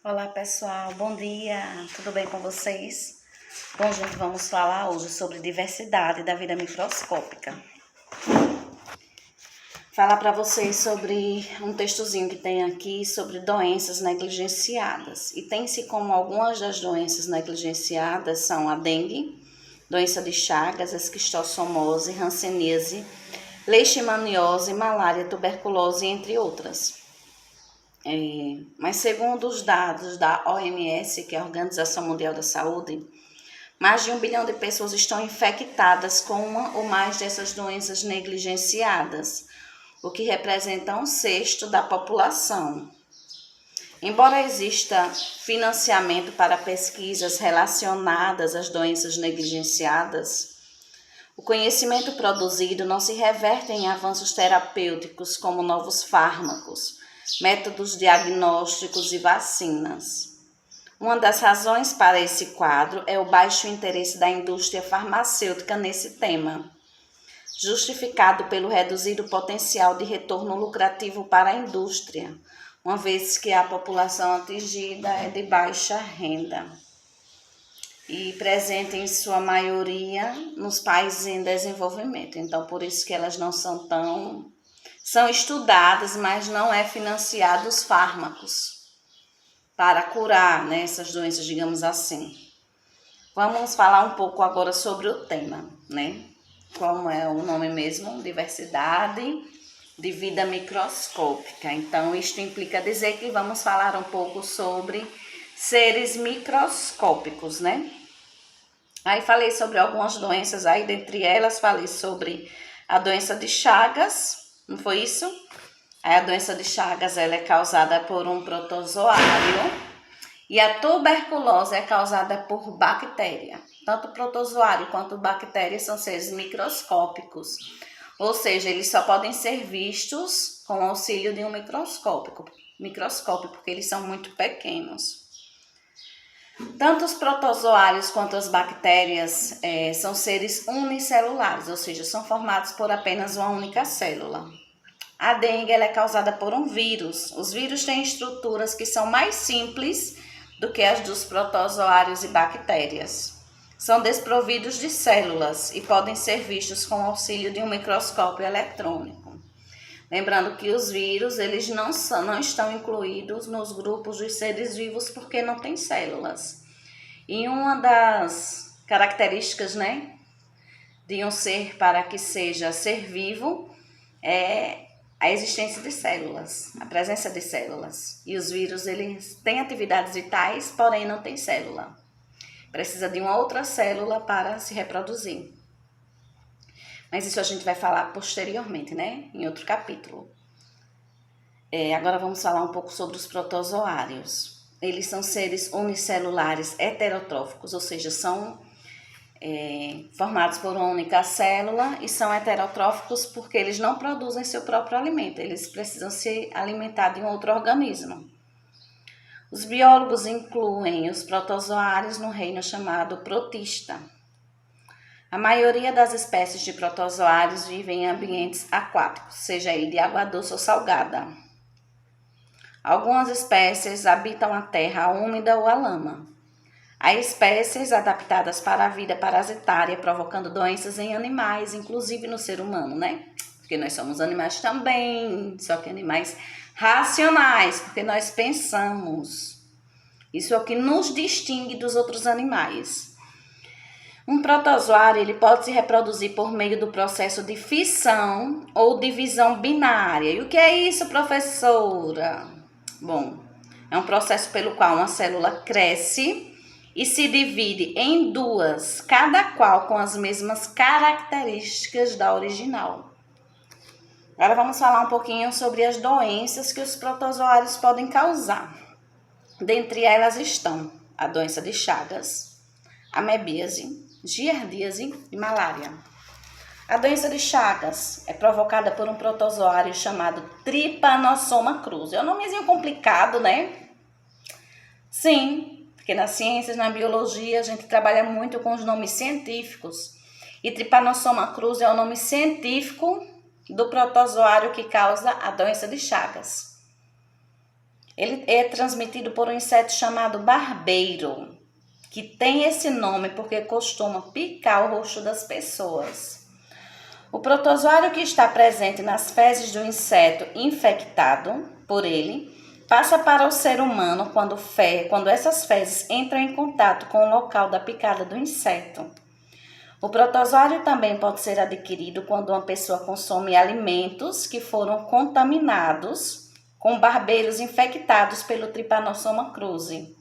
Olá pessoal, bom dia, tudo bem com vocês? Bom, gente, vamos falar hoje sobre diversidade da vida microscópica. Falar para vocês sobre um textozinho que tem aqui sobre doenças negligenciadas. E tem-se como algumas das doenças negligenciadas são a dengue, doença de Chagas, esquistossomose, hanseníase, leishmaniose, malária, tuberculose, entre outras. Mas segundo os dados da OMS, que é a Organização Mundial da Saúde, mais de 1 bilhão de pessoas estão infectadas com uma ou mais dessas doenças negligenciadas, o que representa 1/6 da população. Embora exista financiamento para pesquisas relacionadas às doenças negligenciadas, o conhecimento produzido não se reverte em avanços terapêuticos como novos fármacos, métodos diagnósticos e vacinas. Uma das razões para esse quadro é o baixo interesse da indústria farmacêutica nesse tema, justificado pelo reduzido potencial de retorno lucrativo para a indústria, uma vez que a população atingida é de baixa renda e presente em sua maioria nos países em desenvolvimento. Então, por isso que elas não são estudadas, mas não é financiado os fármacos para curar, né, essas doenças, digamos assim. Vamos falar um pouco agora sobre o tema, né? Como é o nome mesmo? Diversidade de vida microscópica. Então, isto implica dizer que vamos falar um pouco sobre seres microscópicos, né? Aí falei sobre algumas doenças, aí dentre elas falei sobre a doença de Chagas, não foi isso? Aí a doença de Chagas ela é causada por um protozoário e a tuberculose é causada por bactéria. Tanto protozoário quanto bactéria são seres microscópicos, ou seja, eles só podem ser vistos com o auxílio de um microscópio, porque eles são muito pequenos. Tanto os protozoários quanto as bactérias são seres unicelulares, ou seja, são formados por apenas uma única célula. A dengue ela é causada por um vírus. Os vírus têm estruturas que são mais simples do que as dos protozoários e bactérias. São desprovidos de células e podem ser vistos com o auxílio de um microscópio eletrônico. Lembrando que os vírus eles não estão incluídos nos grupos dos seres vivos porque não têm células. E uma das características, né, de um ser para que seja ser vivo é a existência de células, a presença de células. E os vírus eles têm atividades vitais, porém não têm célula. Precisa de uma outra célula para se reproduzir. Mas isso a gente vai falar posteriormente, né? Em outro capítulo. Agora vamos falar um pouco sobre os protozoários. Eles são seres unicelulares heterotróficos, ou seja, são formados por uma única célula e são heterotróficos porque eles não produzem seu próprio alimento. Eles precisam se alimentar de um outro organismo. Os biólogos incluem os protozoários no reino chamado protista. A maioria das espécies de protozoários vivem em ambientes aquáticos, seja ele de água doce ou salgada. Algumas espécies habitam a terra úmida ou a lama. Há espécies adaptadas para a vida parasitária, provocando doenças em animais, inclusive no ser humano, né? Porque nós somos animais também, só que animais racionais, porque nós pensamos. Isso é o que nos distingue dos outros animais. Um protozoário ele pode se reproduzir por meio do processo de fissão ou divisão binária. E o que é isso, professora? Bom, é um processo pelo qual uma célula cresce e se divide em duas, cada qual com as mesmas características da original. Agora vamos falar um pouquinho sobre as doenças que os protozoários podem causar. Dentre elas estão a doença de Chagas, amebíase, giardíase e malária. A doença de Chagas é provocada por um protozoário chamado Trypanosoma cruzi. É um nomezinho complicado, né? Sim, porque nas ciências, na biologia, a gente trabalha muito com os nomes científicos. E Trypanosoma cruzi é o nome científico do protozoário que causa a doença de Chagas. Ele é transmitido por um inseto chamado barbeiro, que tem esse nome porque costuma picar o rosto das pessoas. O protozoário que está presente nas fezes do inseto infectado por ele passa para o ser humano quando essas fezes entram em contato com o local da picada do inseto. O protozoário também pode ser adquirido quando uma pessoa consome alimentos que foram contaminados com barbeiros infectados pelo Trypanosoma cruzi.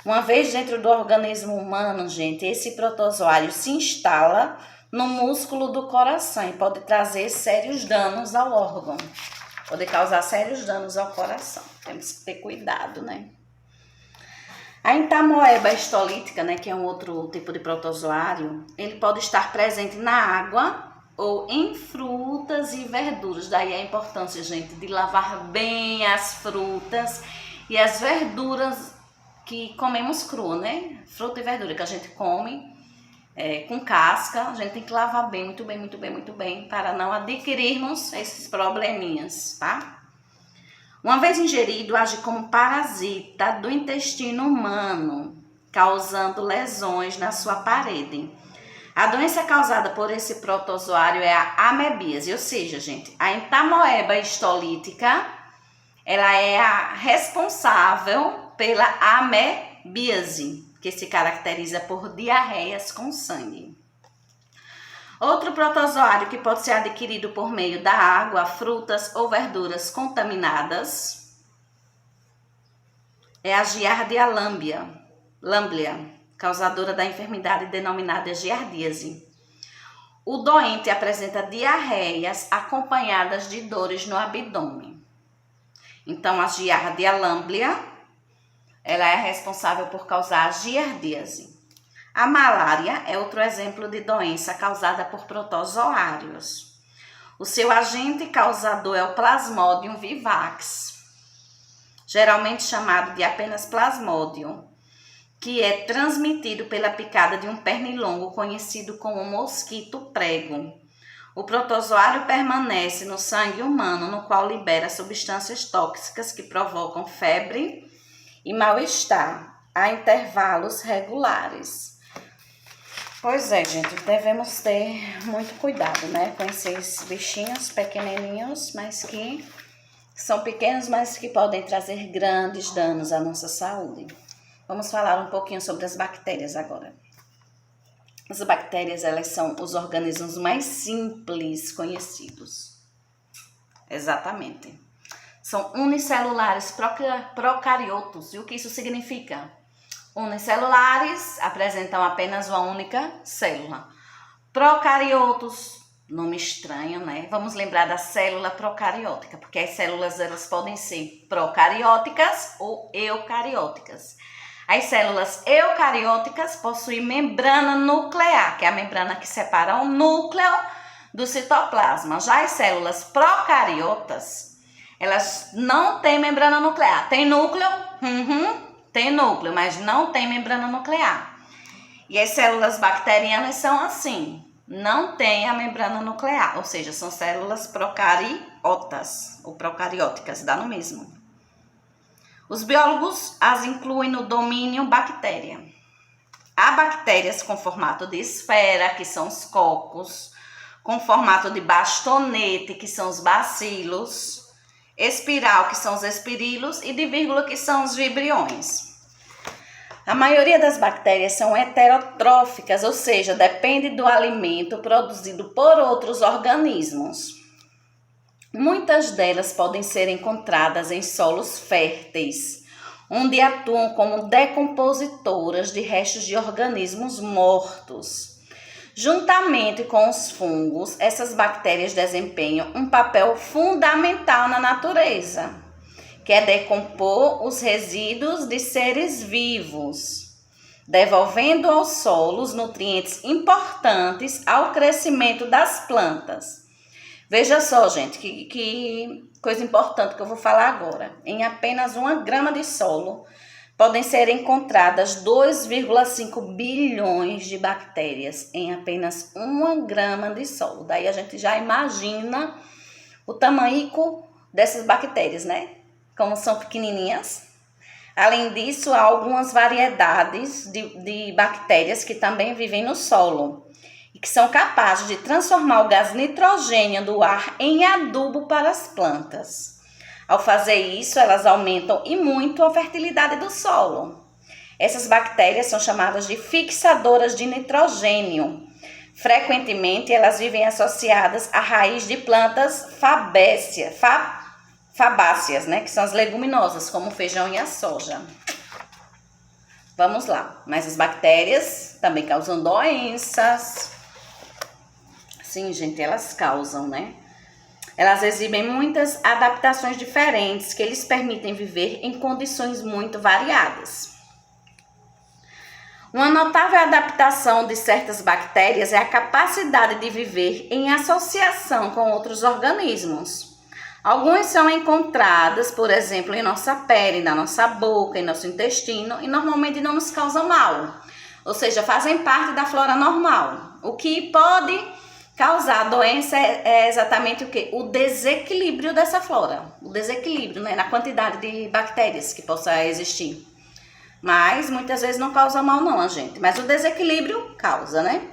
Uma vez dentro do organismo humano, gente, esse protozoário se instala no músculo do coração e pode trazer sérios danos ao órgão. Pode causar sérios danos ao coração. Temos que ter cuidado, né? A Entamoeba histolítica, né, que é um outro tipo de protozoário, ele pode estar presente na água ou em frutas e verduras. Daí a importância, gente, de lavar bem as frutas e as verduras que comemos cru, né? Fruta e verdura que a gente come com casca, a gente tem que lavar bem, muito bem, muito bem, muito bem, para não adquirirmos esses probleminhas, tá? Uma vez ingerido, age como parasita do intestino humano, causando lesões na sua parede. A doença causada por esse protozoário é a amebíase, ou seja, gente, a Entamoeba histolítica, ela é a responsável pela amebíase, que se caracteriza por diarreias com sangue. Outro protozoário que pode ser adquirido por meio da água, frutas ou verduras contaminadas é a Giardia lamblia, causadora da enfermidade denominada giardíase. O doente apresenta diarreias acompanhadas de dores no abdômen. Então, a Giardia lamblia, ela é responsável por causar a giardíase. A malária é outro exemplo de doença causada por protozoários. O seu agente causador é o Plasmodium vivax, geralmente chamado de apenas Plasmodium, que é transmitido pela picada de um pernilongo conhecido como mosquito prego. O protozoário permanece no sangue humano, no qual libera substâncias tóxicas que provocam febre e mal-estar a intervalos regulares. Pois é, gente, devemos ter muito cuidado, né, com esses bichinhos pequenininhos, mas que são pequenos, mas que podem trazer grandes danos à nossa saúde. Vamos falar um pouquinho sobre as bactérias agora. As bactérias, elas são os organismos mais simples conhecidos. Exatamente. São unicelulares procariotos. E o que isso significa? Unicelulares apresentam apenas uma única célula. Procariotos, nome estranho, né? Vamos lembrar da célula procariótica, porque as células elas podem ser procarióticas ou eucarióticas. As células eucarióticas possuem membrana nuclear, que é a membrana que separa o núcleo do citoplasma. Já as células procariotas, elas não têm membrana nuclear. Tem núcleo? Tem núcleo, mas não tem membrana nuclear. E as células bacterianas são assim, não tem a membrana nuclear, ou seja, são células procariotas ou procarióticas, dá no mesmo. Os biólogos as incluem no domínio bactéria. Há bactérias com formato de esfera, que são os cocos, com formato de bastonete, que são os bacilos, espiral, que são os espirilos, e de vírgula, que são os vibriões. A maioria das bactérias são heterotróficas, ou seja, depende do alimento produzido por outros organismos. Muitas delas podem ser encontradas em solos férteis, onde atuam como decompositoras de restos de organismos mortos. Juntamente com os fungos, essas bactérias desempenham um papel fundamental na natureza, que é decompor os resíduos de seres vivos, devolvendo aos solos nutrientes importantes ao crescimento das plantas. Veja só, gente, que coisa importante que eu vou falar agora. Em apenas 1 grama de solo, podem ser encontradas 2,5 bilhões de bactérias em apenas 1 grama de solo. Daí a gente já imagina o tamanho dessas bactérias, né? como são pequenininhas. Além disso, há algumas variedades de bactérias que também vivem no solo e que são capazes de transformar o gás nitrogênio do ar em adubo para as plantas. Ao fazer isso, elas aumentam e muito a fertilidade do solo. Essas bactérias são chamadas de fixadoras de nitrogênio. Frequentemente, elas vivem associadas à raiz de plantas fabáceas, né, que são as leguminosas, como o feijão e a soja. Vamos lá. Mas as bactérias também causam doenças. Sim, gente, elas causam, né? Elas exibem muitas adaptações diferentes que lhes permitem viver em condições muito variadas. Uma notável adaptação de certas bactérias é a capacidade de viver em associação com outros organismos. Algumas são encontradas, por exemplo, em nossa pele, na nossa boca, em nosso intestino e normalmente não nos causam mal. Ou seja, fazem parte da flora normal. O que pode causar doença é exatamente o quê? O desequilíbrio dessa flora. O desequilíbrio, né, na quantidade de bactérias que possa existir. Mas muitas vezes não causa mal não, gente. Mas o desequilíbrio causa, né?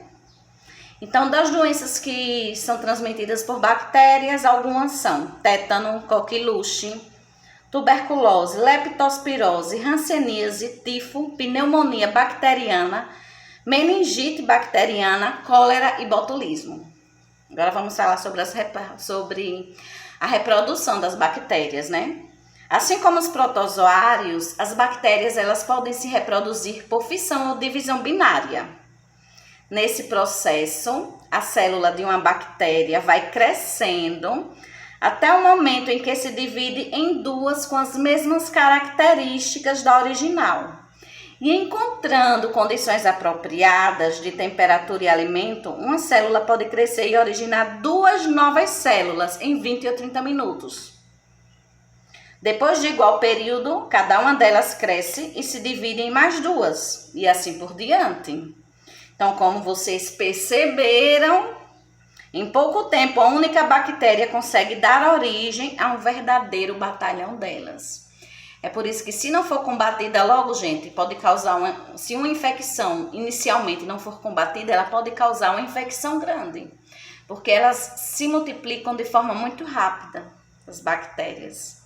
Então, das doenças que são transmitidas por bactérias, algumas são tétano, coqueluche, tuberculose, leptospirose, hanseníase, tifo, pneumonia bacteriana, meningite bacteriana, cólera e botulismo. Agora vamos falar sobre a reprodução das bactérias, né? Assim como os protozoários, as bactérias elas podem se reproduzir por fissão ou divisão binária. Nesse processo, a célula de uma bactéria vai crescendo até o momento em que se divide em duas com as mesmas características da original. E encontrando condições apropriadas de temperatura e alimento, uma célula pode crescer e originar duas novas células em 20 ou 30 minutos. Depois de igual período, cada uma delas cresce e se divide em mais duas, e assim por diante. Então, como vocês perceberam, em pouco tempo a única bactéria consegue dar origem a um verdadeiro batalhão delas. É por isso que se não for combatida logo, gente, pode causar se uma infecção inicialmente não for combatida, ela pode causar uma infecção grande, porque elas se multiplicam de forma muito rápida, as bactérias.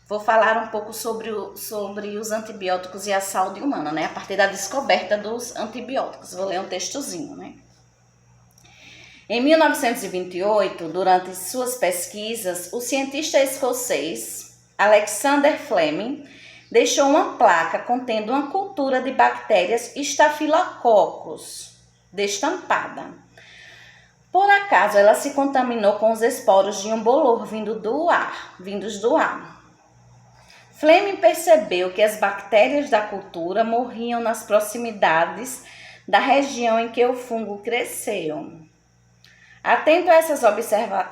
Vou falar um pouco sobre os antibióticos e a saúde humana, né? A partir da descoberta dos antibióticos. Vou ler um textozinho, né? Em 1928, durante suas pesquisas, o cientista escocês Alexander Fleming deixou uma placa contendo uma cultura de bactérias Staphylococcus destampada. Por acaso, ela se contaminou com os esporos de um bolor vindos do ar. Fleming percebeu que as bactérias da cultura morriam nas proximidades da região em que o fungo cresceu. Atento a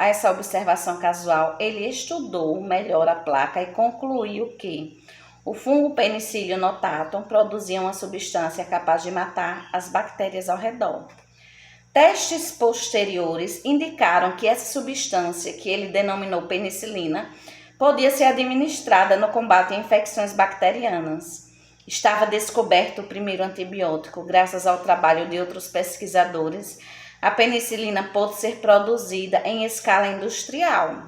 essa observação casual, ele estudou melhor a placa e concluiu que o fungo Penicillium notatum produzia uma substância capaz de matar as bactérias ao redor. Testes posteriores indicaram que essa substância, que ele denominou penicilina, podia ser administrada no combate a infecções bacterianas. Estava descoberto o primeiro antibiótico. Graças ao trabalho de outros pesquisadores, a penicilina pôde ser produzida em escala industrial.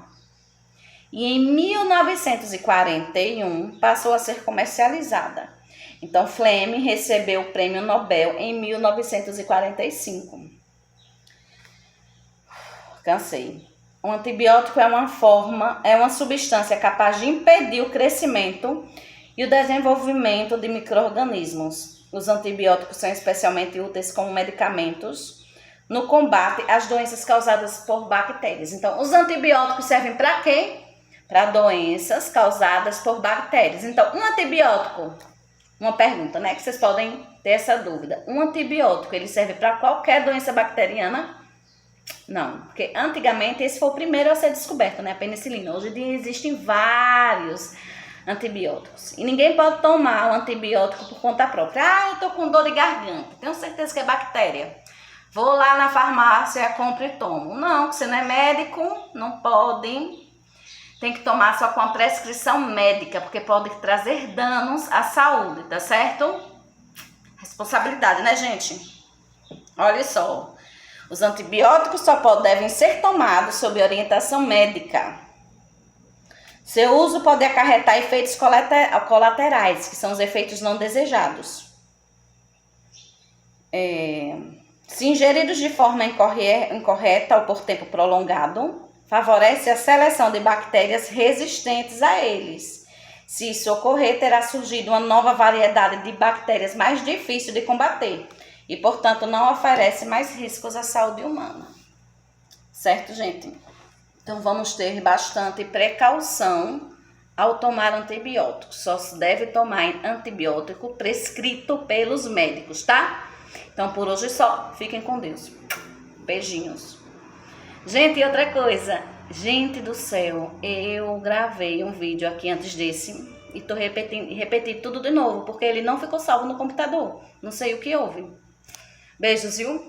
E em 1941 passou a ser comercializada. Então, Fleming recebeu o prêmio Nobel em 1945. Cansei. Um antibiótico é uma substância capaz de impedir o crescimento e o desenvolvimento de micro-organismos. Os antibióticos são especialmente úteis como medicamentos no combate às doenças causadas por bactérias. Então, os antibióticos servem para quê? Para doenças causadas por bactérias. Então, um antibiótico, uma pergunta, né, que vocês podem ter essa dúvida. Um antibiótico, ele serve para qualquer doença bacteriana? Não, porque antigamente esse foi o primeiro a ser descoberto, né? A penicilina. Hoje em dia existem vários antibióticos. E ninguém pode tomar o antibiótico por conta própria. Eu tô com dor de garganta, tenho certeza que é bactéria. Vou lá na farmácia, compro e tomo. Não, você não é médico, não pode. tem que tomar só com a prescrição médica, porque pode trazer danos à saúde, tá certo? Responsabilidade, né, gente? Olha só, os antibióticos só devem ser tomados sob orientação médica. Seu uso pode acarretar efeitos colaterais, que são os efeitos não desejados. Se ingeridos de forma incorreta ou por tempo prolongado, favorece a seleção de bactérias resistentes a eles. Se isso ocorrer, terá surgido uma nova variedade de bactérias mais difícil de combater e, portanto, não oferece mais riscos à saúde humana. Certo, gente? Então, vamos ter bastante precaução ao tomar antibióticos. Só se deve tomar antibiótico prescrito pelos médicos, tá? Então, por hoje é só. Fiquem com Deus. Beijinhos. Gente, e outra coisa. Gente do céu, eu gravei um vídeo aqui antes desse e tô repetindo tudo de novo, porque ele não ficou salvo no computador. Não sei o que houve. Beijos, viu?